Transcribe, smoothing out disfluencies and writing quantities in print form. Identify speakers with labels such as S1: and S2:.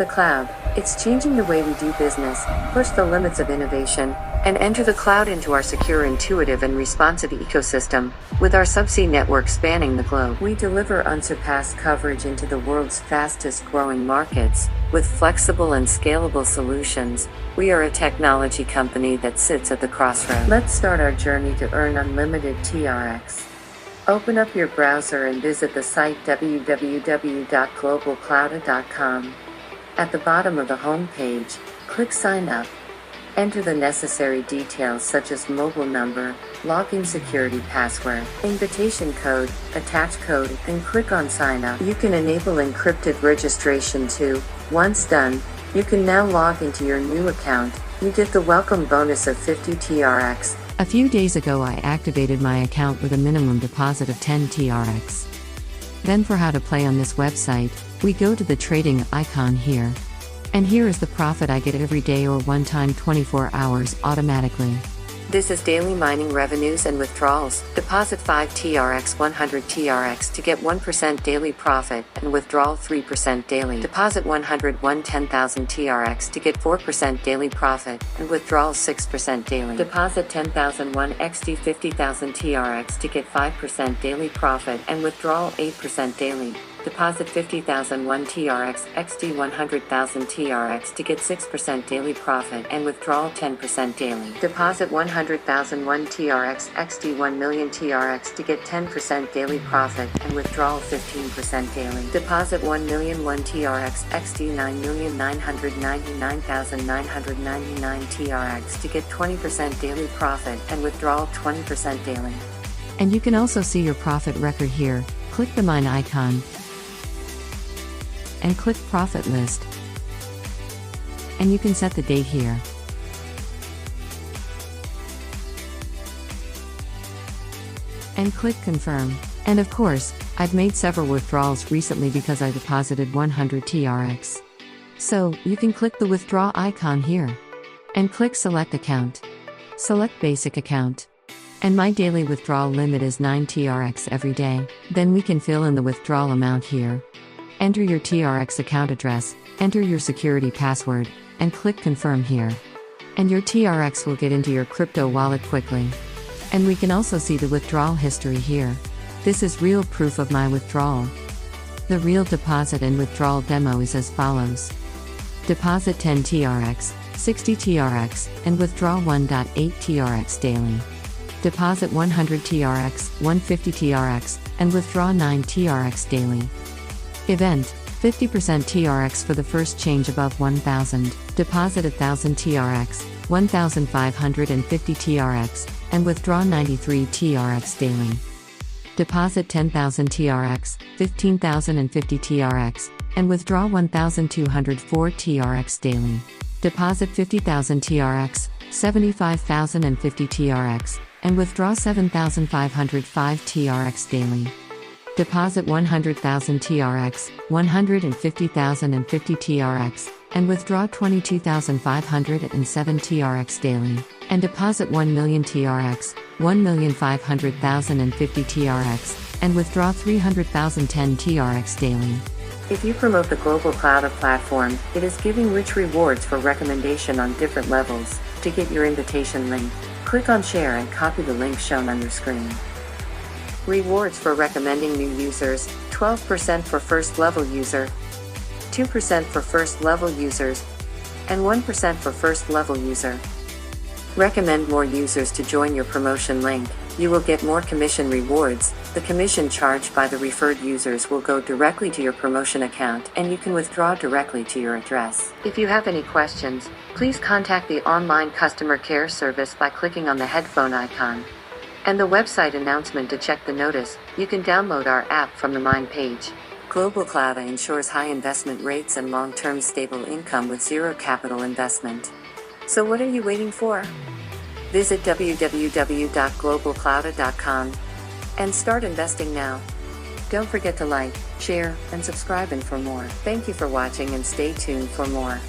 S1: The cloud. It's changing the way we do business, push the limits of innovation, and enter the cloud into our secure, intuitive, and responsive ecosystem. With our subsea network spanning the globe, we deliver unsurpassed coverage into the world's fastest growing markets. With flexible and scalable solutions, we are a technology company that sits at the crossroads. Let's start our journey to earn unlimited TRX. Open up your browser and visit the site www.globalclouda.com. At the bottom of the home page, click Sign Up. Enter the necessary details such as mobile number, login security password, invitation code, attach code, and click on Sign Up. You can enable encrypted registration too. Once done, you can now log into your new account. You get the welcome bonus of 50 TRX.
S2: A few days ago I activated my account with a minimum deposit of 10 TRX. Then for how to play on this website, we go to the trading icon here. And here is the profit I get every day or one time 24 hours automatically.
S1: This is daily mining revenues and withdrawals. Deposit 5 TRX 100 TRX to get 1% daily profit and withdrawal 3% daily. Deposit 101 10,000 TRX to get 4% daily profit and withdrawal 6% daily. Deposit 10,001 XD 50,000 TRX to get 5% daily profit and withdrawal 8% daily. Deposit 50,001 TRX XD 100,000 TRX to get 6% daily profit and withdrawal 10% daily. Deposit 100,001 TRX XD 1 million TRX to get 10% daily profit and withdrawal 15% daily. Deposit 1,000,001 TRX XD 9,999,999 TRX to get 20% daily profit and withdrawal 20% daily.
S2: And you can also see your profit record here. Click the mine icon and click profit list. And you can set the date here. And click confirm. And of course, I've made several withdrawals recently because I deposited 100 TRX. So, you can click the withdraw icon here. And click select account. Select basic account. And my daily withdrawal limit is 9 TRX every day. Then we can fill in the withdrawal amount here. Enter your TRX account address, enter your security password, and click confirm here. And your TRX will get into your crypto wallet quickly. And we can also see the withdrawal history here. This is real proof of my withdrawal. The real deposit and withdrawal demo is as follows. Deposit 10 TRX, 60 TRX, and withdraw 1.8 TRX daily. Deposit 100 TRX, 150 TRX, and withdraw 9 TRX daily. Event, 50% TRX for the first change above 1,000, deposit 1,000 TRX, 1,550 TRX, and withdraw 93 TRX daily. Deposit 10,000 TRX, 15,050 TRX, and withdraw 1,204 TRX daily. Deposit 50,000 TRX, 75,050 TRX, and withdraw 7,505 TRX daily. Deposit 100,000 TRX, 150,050 TRX, and withdraw 22,507 TRX daily. And deposit 1 million TRX, 1,500,050 TRX, and withdraw 300,010 TRX daily. If you promote the Globalclouda platform, it is giving rich rewards for recommendation on different levels. To get your invitation link, click on share and copy the link shown on your screen. Rewards for recommending new users, 12% for first level user, 2% for first level users, and 1% for first level user. Recommend more users to join your promotion link. You will get more commission rewards. The commission charged by the referred users will go directly to your promotion account and you can withdraw directly to your address. If you have any questions, please contact the online customer care service by clicking on the headphone icon. And the website announcement to check the notice. You can download our app from the Mine page. Globalclouda ensures high investment rates and long-term stable income with zero capital investment. So what are you waiting for? Visit www.globalclouda.com and start investing now. Don't forget to like, share, and subscribe for more. Thank you for watching and stay tuned for more.